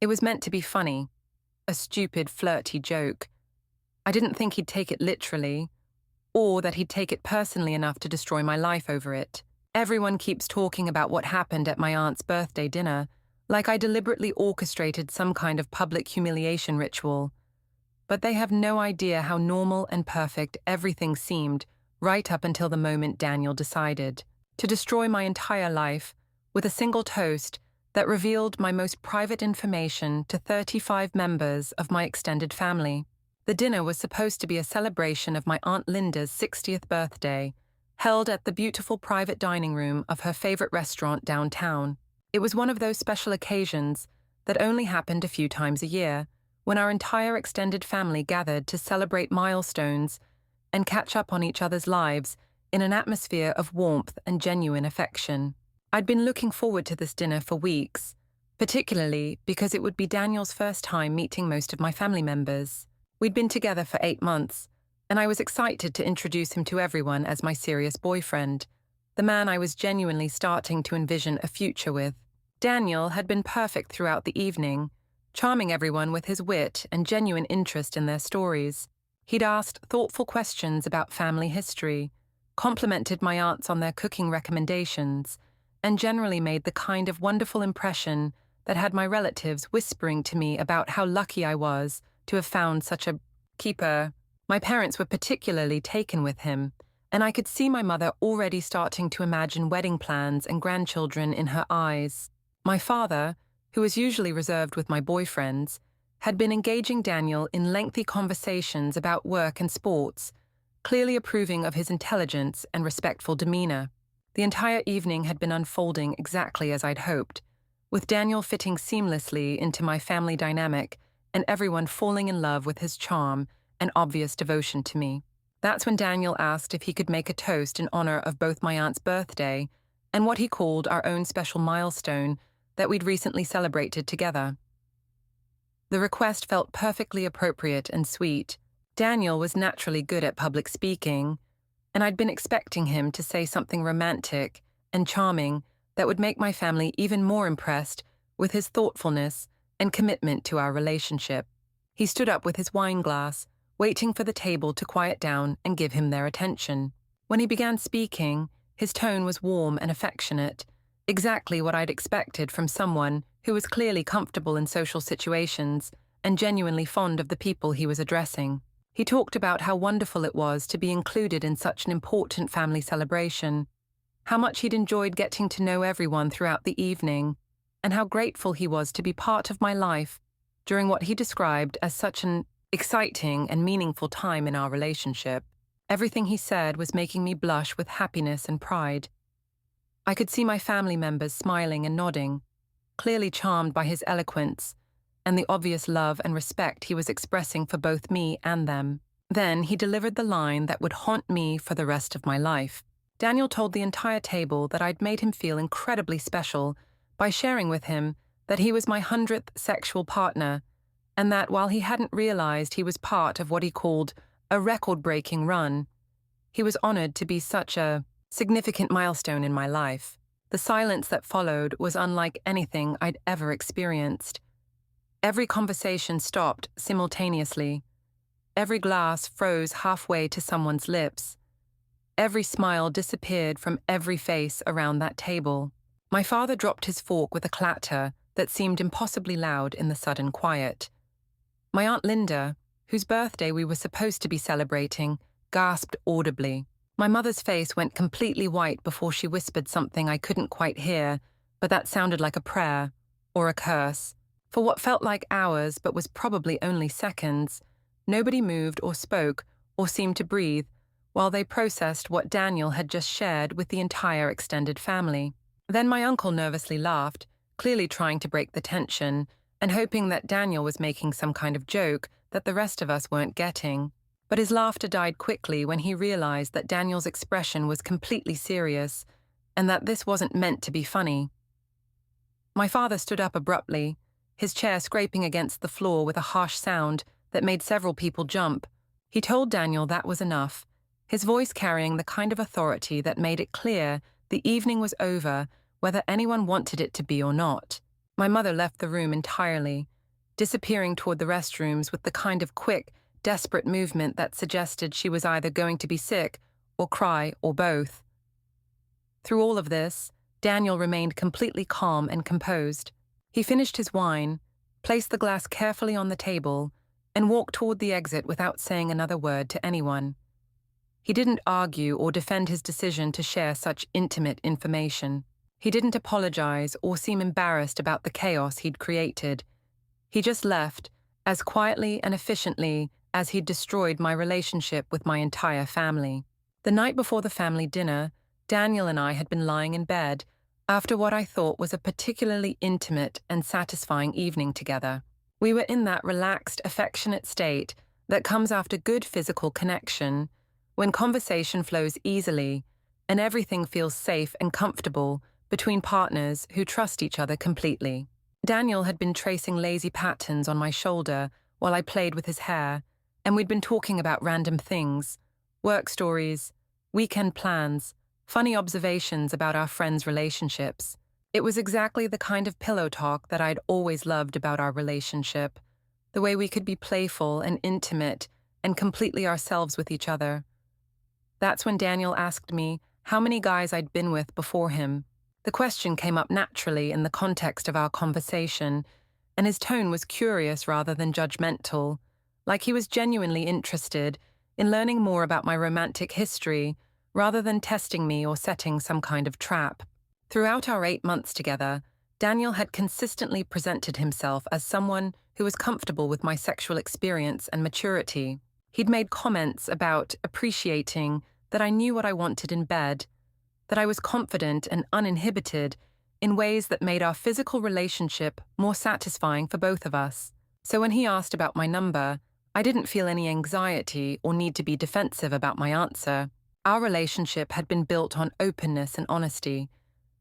It was meant to be funny, a stupid, flirty joke. I didn't think he'd take it literally, or that he'd take it personally enough to destroy my life over it. Everyone keeps talking about what happened at my aunt's birthday dinner, like I deliberately orchestrated some kind of public humiliation ritual. But they have no idea how normal and perfect everything seemed right up until the moment Daniel decided to destroy my entire life with a single toast that revealed my most private information to 35 members of my extended family. The dinner was supposed to be a celebration of my Aunt Linda's 60th birthday, held at the beautiful private dining room of her favorite restaurant downtown. It was one of those special occasions that only happened a few times a year, when our entire extended family gathered to celebrate milestones and catch up on each other's lives in an atmosphere of warmth and genuine affection. I'd been looking forward to this dinner for weeks, particularly because it would be Daniel's first time meeting most of my family members. We'd been together for 8 months, and I was excited to introduce him to everyone as my serious boyfriend, the man I was genuinely starting to envision a future with. Daniel had been perfect throughout the evening, charming everyone with his wit and genuine interest in their stories. He'd asked thoughtful questions about family history, complimented my aunts on their cooking recommendations, and generally made the kind of wonderful impression that had my relatives whispering to me about how lucky I was to have found such a keeper. My parents were particularly taken with him, and I could see my mother already starting to imagine wedding plans and grandchildren in her eyes. My father, who was usually reserved with my boyfriends, had been engaging Daniel in lengthy conversations about work and sports, clearly approving of his intelligence and respectful demeanor. The entire evening had been unfolding exactly as I'd hoped, with Daniel fitting seamlessly into my family dynamic and everyone falling in love with his charm and obvious devotion to me. That's when Daniel asked if he could make a toast in honor of both my aunt's birthday and what he called our own special milestone that we'd recently celebrated together. The request felt perfectly appropriate and sweet. Daniel was naturally good at public speaking, and I'd been expecting him to say something romantic and charming that would make my family even more impressed with his thoughtfulness and commitment to our relationship. He stood up with his wine glass, waiting for the table to quiet down and give him their attention. When he began speaking, his tone was warm and affectionate, exactly what I'd expected from someone who was clearly comfortable in social situations and genuinely fond of the people he was addressing. He talked about how wonderful it was to be included in such an important family celebration, how much he'd enjoyed getting to know everyone throughout the evening, and how grateful he was to be part of my life during what he described as such an exciting and meaningful time in our relationship. Everything he said was making me blush with happiness and pride. I could see my family members smiling and nodding, clearly charmed by his eloquence and the obvious love and respect he was expressing for both me and them. Then he delivered the line that would haunt me for the rest of my life. Daniel told the entire table that I'd made him feel incredibly special by sharing with him that he was my 100th sexual partner, and that while he hadn't realized he was part of what he called a record-breaking run, he was honored to be such a significant milestone in my life. The silence that followed was unlike anything I'd ever experienced. Every conversation stopped simultaneously. Every glass froze halfway to someone's lips. Every smile disappeared from every face around that table. My father dropped his fork with a clatter that seemed impossibly loud in the sudden quiet. My Aunt Linda, whose birthday we were supposed to be celebrating, gasped audibly. My mother's face went completely white before she whispered something I couldn't quite hear, but that sounded like a prayer or a curse. For what felt like hours but was probably only seconds, nobody moved or spoke or seemed to breathe while they processed what Daniel had just shared with the entire extended family. Then my uncle nervously laughed, clearly trying to break the tension and hoping that Daniel was making some kind of joke that the rest of us weren't getting. But his laughter died quickly when he realized that Daniel's expression was completely serious and that this wasn't meant to be funny. My father stood up abruptly, his chair scraping against the floor with a harsh sound that made several people jump. He told Daniel that was enough, his voice carrying the kind of authority that made it clear the evening was over, whether anyone wanted it to be or not. My mother left the room entirely, disappearing toward the restrooms with the kind of quick, desperate movement that suggested she was either going to be sick or cry or both. Through all of this, Daniel remained completely calm and composed. He finished his wine, placed the glass carefully on the table, and walked toward the exit without saying another word to anyone. He didn't argue or defend his decision to share such intimate information. He didn't apologize or seem embarrassed about the chaos he'd created. He just left, as quietly and efficiently as he'd destroyed my relationship with my entire family. The night before the family dinner, Daniel and I had been lying in bed after what I thought was a particularly intimate and satisfying evening together. We were in that relaxed, affectionate state that comes after good physical connection, when conversation flows easily and everything feels safe and comfortable between partners who trust each other completely. Daniel had been tracing lazy patterns on my shoulder while I played with his hair, and we'd been talking about random things, work stories, weekend plans, funny observations about our friends' relationships. It was exactly the kind of pillow talk that I'd always loved about our relationship, the way we could be playful and intimate and completely ourselves with each other. That's when Daniel asked me how many guys I'd been with before him. The question came up naturally in the context of our conversation, and his tone was curious rather than judgmental, like he was genuinely interested in learning more about my romantic history rather than testing me or setting some kind of trap. Throughout our 8 months together, Daniel had consistently presented himself as someone who was comfortable with my sexual experience and maturity. He'd made comments about appreciating that I knew what I wanted in bed, that I was confident and uninhibited in ways that made our physical relationship more satisfying for both of us. So when he asked about my number, I didn't feel any anxiety or need to be defensive about my answer. Our relationship had been built on openness and honesty,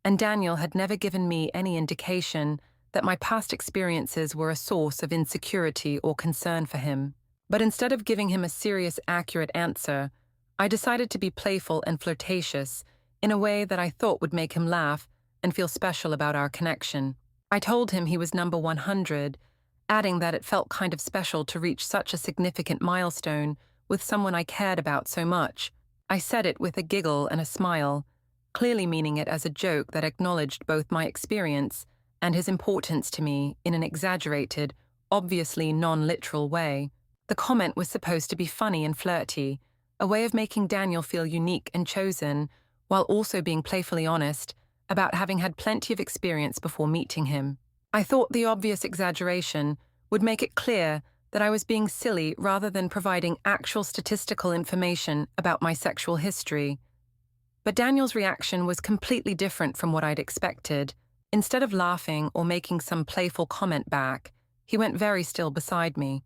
and Daniel had never given me any indication that my past experiences were a source of insecurity or concern for him. But instead of giving him a serious, accurate answer, I decided to be playful and flirtatious in a way that I thought would make him laugh and feel special about our connection. I told him he was number 100, adding that it felt kind of special to reach such a significant milestone with someone I cared about so much. I said it with a giggle and a smile, clearly meaning it as a joke that acknowledged both my experience and his importance to me in an exaggerated, obviously non-literal way. The comment was supposed to be funny and flirty, a way of making Daniel feel unique and chosen, while also being playfully honest about having had plenty of experience before meeting him. I thought the obvious exaggeration would make it clear that I was being silly rather than providing actual statistical information about my sexual history. But Daniel's reaction was completely different from what I'd expected. Instead of laughing or making some playful comment back, he went very still beside me.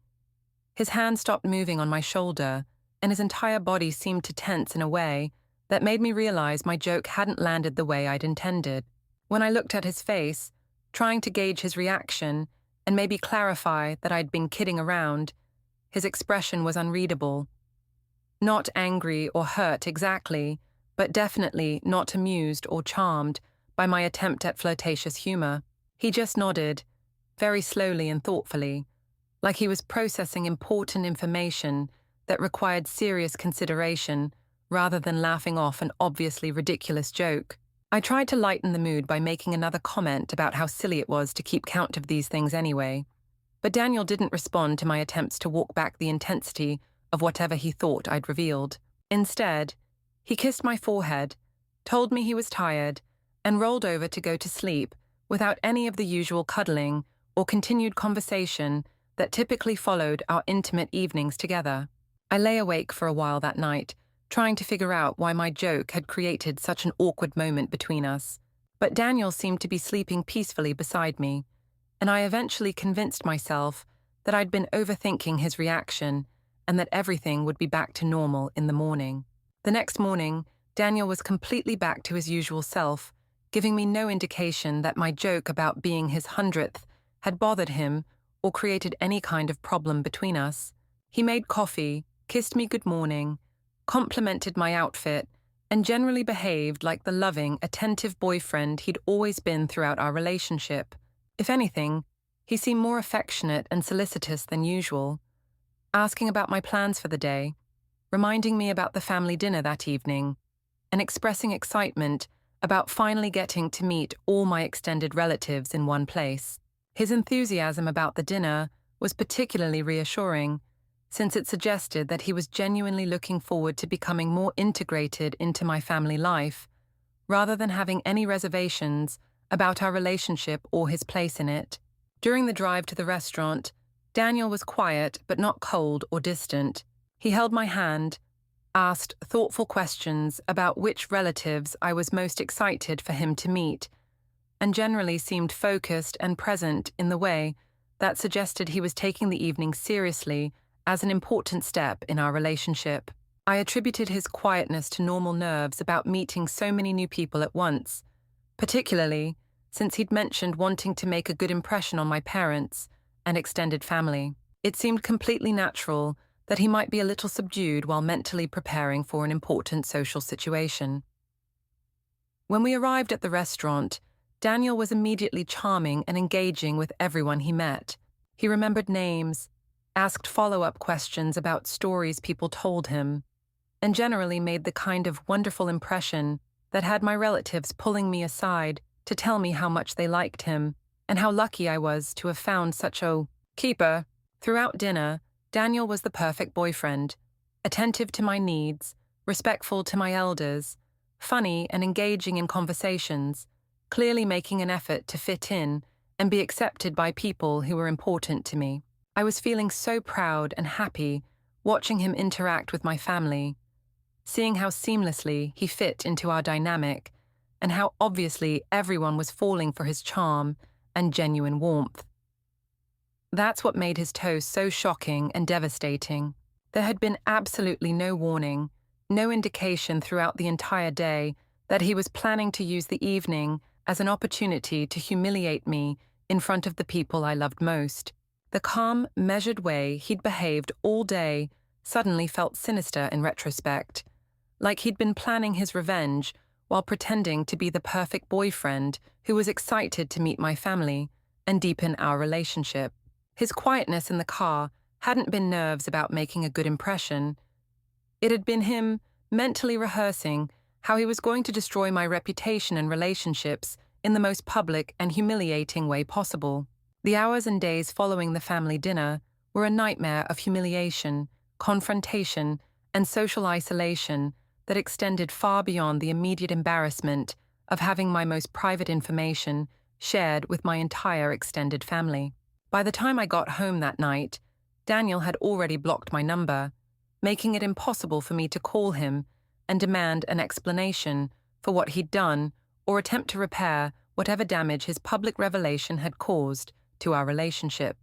His hand stopped moving on my shoulder, and his entire body seemed to tense in a way that made me realize my joke hadn't landed the way I'd intended. When I looked at his face, trying to gauge his reaction and maybe clarify that I'd been kidding around, his expression was unreadable. Not angry or hurt exactly, but definitely not amused or charmed by my attempt at flirtatious humor. He just nodded, very slowly and thoughtfully, like he was processing important information that required serious consideration rather than laughing off an obviously ridiculous joke. I tried to lighten the mood by making another comment about how silly it was to keep count of these things anyway, but Daniel didn't respond to my attempts to walk back the intensity of whatever he thought I'd revealed. Instead, he kissed my forehead, told me he was tired, and rolled over to go to sleep without any of the usual cuddling or continued conversation that typically followed our intimate evenings together. I lay awake for a while that night, trying to figure out why my joke had created such an awkward moment between us. But Daniel seemed to be sleeping peacefully beside me, and I eventually convinced myself that I'd been overthinking his reaction and that everything would be back to normal in the morning. The next morning, Daniel was completely back to his usual self, giving me no indication that my joke about being his 100th had bothered him or created any kind of problem between us. He made coffee, kissed me good morning, complimented my outfit, and generally behaved like the loving, attentive boyfriend he'd always been throughout our relationship. If anything, He seemed more affectionate and solicitous than usual, asking about my plans for the day, reminding me about the family dinner that evening, and expressing excitement about finally getting to meet all my extended relatives in one place. His enthusiasm about the dinner was particularly reassuring, since it suggested that he was genuinely looking forward to becoming more integrated into my family life, rather than having any reservations about our relationship or his place in it. During the drive to the restaurant, Daniel was quiet but not cold or distant. He held my hand, asked thoughtful questions about which relatives I was most excited for him to meet, and generally seemed focused and present in the way that suggested he was taking the evening seriously as an important step in our relationship. I attributed his quietness to normal nerves about meeting so many new people at once, particularly since he'd mentioned wanting to make a good impression on my parents and extended family. It seemed completely natural that he might be a little subdued while mentally preparing for an important social situation. When we arrived at the restaurant, Daniel was immediately charming and engaging with everyone he met. He remembered names, asked follow-up questions about stories people told him, and generally made the kind of wonderful impression that had my relatives pulling me aside to tell me how much they liked him and how lucky I was to have found such a keeper. Throughout dinner, Daniel was the perfect boyfriend, attentive to my needs, respectful to my elders, funny and engaging in conversations, clearly making an effort to fit in and be accepted by people who were important to me. I was feeling so proud and happy watching him interact with my family, seeing how seamlessly he fit into our dynamic and how obviously everyone was falling for his charm and genuine warmth. That's what made his toast so shocking and devastating. There had been absolutely no warning, no indication throughout the entire day that he was planning to use the evening as an opportunity to humiliate me in front of the people I loved most. The calm, measured way he'd behaved all day suddenly felt sinister in retrospect, like he'd been planning his revenge while pretending to be the perfect boyfriend who was excited to meet my family and deepen our relationship. His quietness in the car hadn't been nerves about making a good impression. It had been him mentally rehearsing how he was going to destroy my reputation and relationships in the most public and humiliating way possible. The hours and days following the family dinner were a nightmare of humiliation, confrontation, and social isolation that extended far beyond the immediate embarrassment of having my most private information shared with my entire extended family. By the time I got home that night, Daniel had already blocked my number, making it impossible for me to call him and demand an explanation for what he'd done or attempt to repair whatever damage his public revelation had caused to our relationship.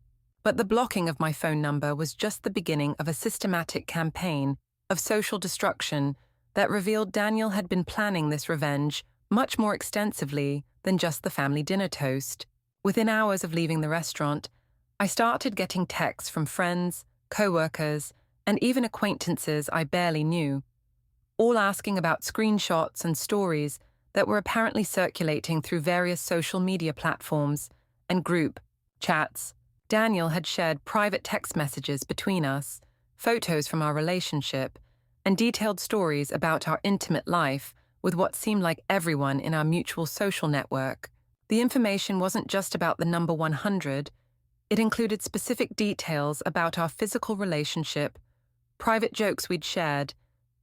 But the blocking of my phone number was just the beginning of a systematic campaign of social destruction that revealed Daniel had been planning this revenge much more extensively than just the family dinner toast. Within hours of leaving the restaurant, I started getting texts from friends, co-workers, and even acquaintances I barely knew, all asking about screenshots and stories that were apparently circulating through various social media platforms and group chats. Daniel had shared private text messages between us, photos from our relationship, and detailed stories about our intimate life with what seemed like everyone in our mutual social network. The information wasn't just about the number 100, it included specific details about our physical relationship, private jokes we'd shared,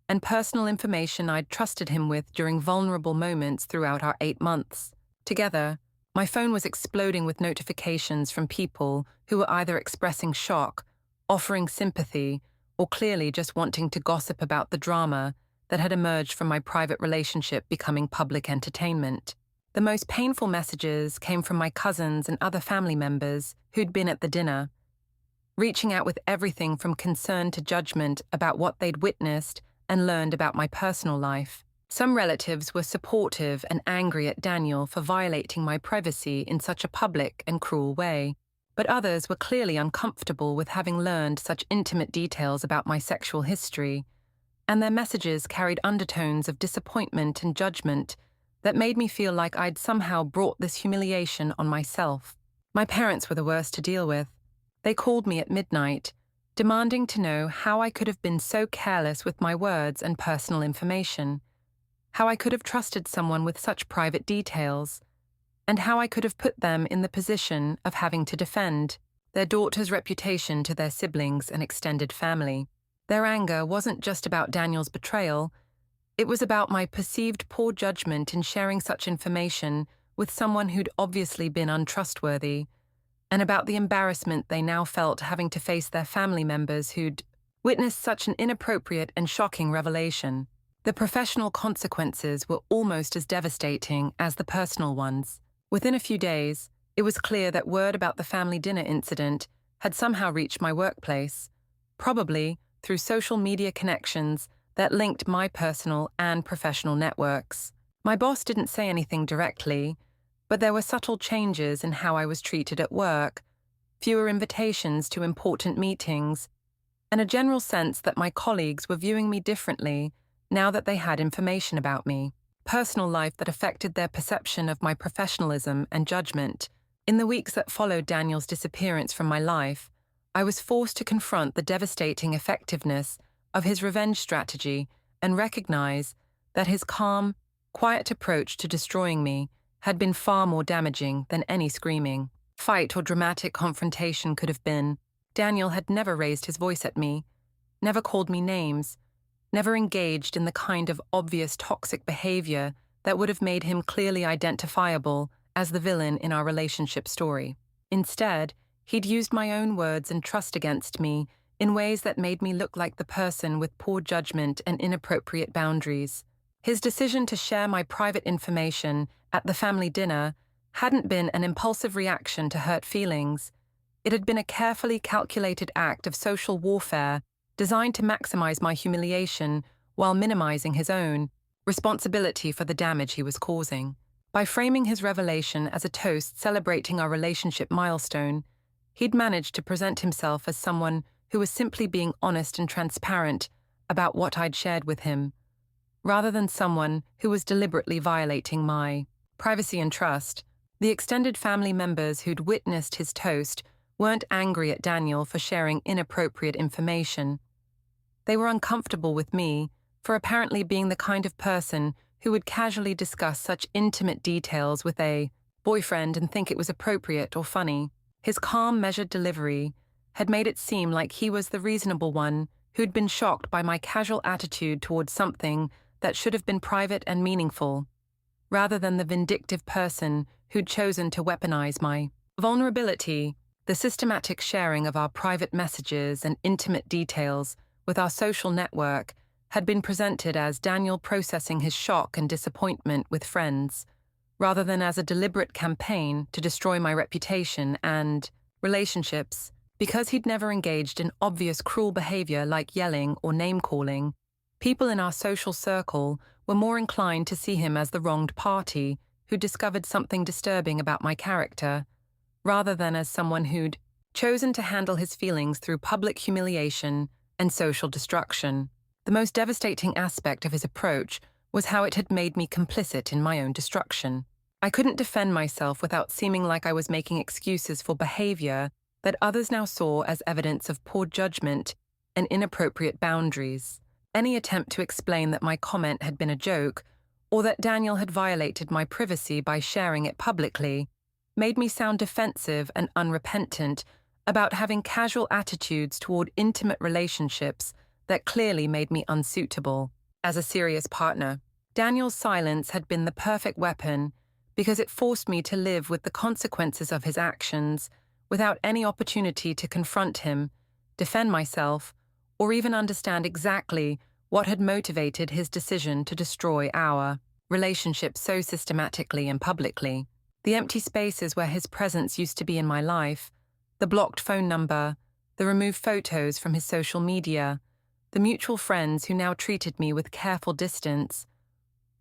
and personal information I'd trusted him with during vulnerable moments throughout our 8 months. Together, my phone was exploding with notifications from people who were either expressing shock, offering sympathy, or clearly just wanting to gossip about the drama that had emerged from my private relationship becoming public entertainment. The most painful messages came from my cousins and other family members who'd been at the dinner, reaching out with everything from concern to judgment about what they'd witnessed and learned about my personal life. Some relatives were supportive and angry at Daniel for violating my privacy in such a public and cruel way, but others were clearly uncomfortable with having learned such intimate details about my sexual history, and their messages carried undertones of disappointment and judgment that made me feel like I'd somehow brought this humiliation on myself. My parents were the worst to deal with. They called me at midnight, demanding to know how I could have been so careless with my words and personal information, how I could have trusted someone with such private details, and how I could have put them in the position of having to defend their daughter's reputation to their siblings and extended family. Their anger wasn't just about Daniel's betrayal, it was about my perceived poor judgment in sharing such information with someone who'd obviously been untrustworthy, and about the embarrassment they now felt having to face their family members who'd witnessed such an inappropriate and shocking revelation. The professional consequences were almost as devastating as the personal ones. Within a few days, it was clear that word about the family dinner incident had somehow reached my workplace, probably through social media connections that linked my personal and professional networks. My boss didn't say anything directly, but there were subtle changes in how I was treated at work, fewer invitations to important meetings, and a general sense that my colleagues were viewing me differently now that they had information about me. Personal life that affected their perception of my professionalism and judgment. In the weeks that followed Daniel's disappearance from my life, I was forced to confront the devastating effectiveness of his revenge strategy and recognize that his calm, quiet approach to destroying me had been far more damaging than any screaming fight or dramatic confrontation could have been. Daniel had never raised his voice at me, never called me names, never engaged in the kind of obvious toxic behavior that would have made him clearly identifiable as the villain in our relationship story. Instead, he'd used my own words and trust against me in ways that made me look like the person with poor judgment and inappropriate boundaries. His decision to share my private information at the family dinner hadn't been an impulsive reaction to hurt feelings. It had been a carefully calculated act of social warfare designed to maximize my humiliation while minimizing his own responsibility for the damage he was causing. By framing his revelation as a toast celebrating our relationship milestone, he'd managed to present himself as someone who was simply being honest and transparent about what I'd shared with him, rather than someone who was deliberately violating my privacy and trust. The extended family members who'd witnessed his toast weren't angry at Daniel for sharing inappropriate information. They were uncomfortable with me for apparently being the kind of person who would casually discuss such intimate details with a boyfriend and think it was appropriate or funny. His calm, measured delivery had made it seem like he was the reasonable one who'd been shocked by my casual attitude towards something that should have been private and meaningful, rather than the vindictive person who'd chosen to weaponize my vulnerability. The systematic sharing of our private messages and intimate details with our social network had been presented as Daniel processing his shock and disappointment with friends, rather than as a deliberate campaign to destroy my reputation and relationships. Because he'd never engaged in obvious cruel behavior like yelling or name-calling, people in our social circle were more inclined to see him as the wronged party who discovered something disturbing about my character, rather than as someone who'd chosen to handle his feelings through public humiliation and social destruction. The most devastating aspect of his approach was how it had made me complicit in my own destruction. I couldn't defend myself without seeming like I was making excuses for behavior that others now saw as evidence of poor judgment and inappropriate boundaries. Any attempt to explain that my comment had been a joke, or that Daniel had violated my privacy by sharing it publicly, made me sound defensive and unrepentant about having casual attitudes toward intimate relationships that clearly made me unsuitable as a serious partner. Daniel's silence had been the perfect weapon because it forced me to live with the consequences of his actions without any opportunity to confront him, defend myself, or even understand exactly what had motivated his decision to destroy our relationship so systematically and publicly. The empty spaces where his presence used to be in my life, the blocked phone number, the removed photos from his social media, the mutual friends who now treated me with careful distance,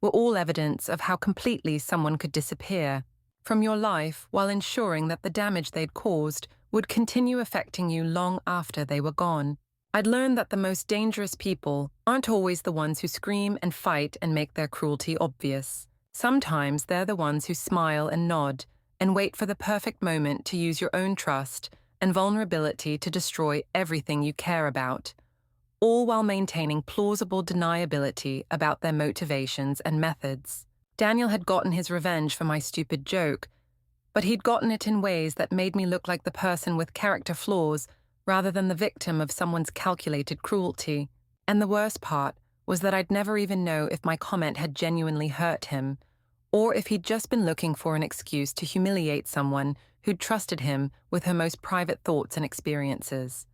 were all evidence of how completely someone could disappear from your life while ensuring that the damage they'd caused would continue affecting you long after they were gone. I'd learned that the most dangerous people aren't always the ones who scream and fight and make their cruelty obvious. Sometimes they're the ones who smile and nod and wait for the perfect moment to use your own trust and vulnerability to destroy everything you care about, all while maintaining plausible deniability about their motivations and methods. Daniel had gotten his revenge for my stupid joke, but he'd gotten it in ways that made me look like the person with character flaws rather than the victim of someone's calculated cruelty. And the worst part was that I'd never even know if my comment had genuinely hurt him, or if he'd just been looking for an excuse to humiliate someone who'd trusted him with her most private thoughts and experiences.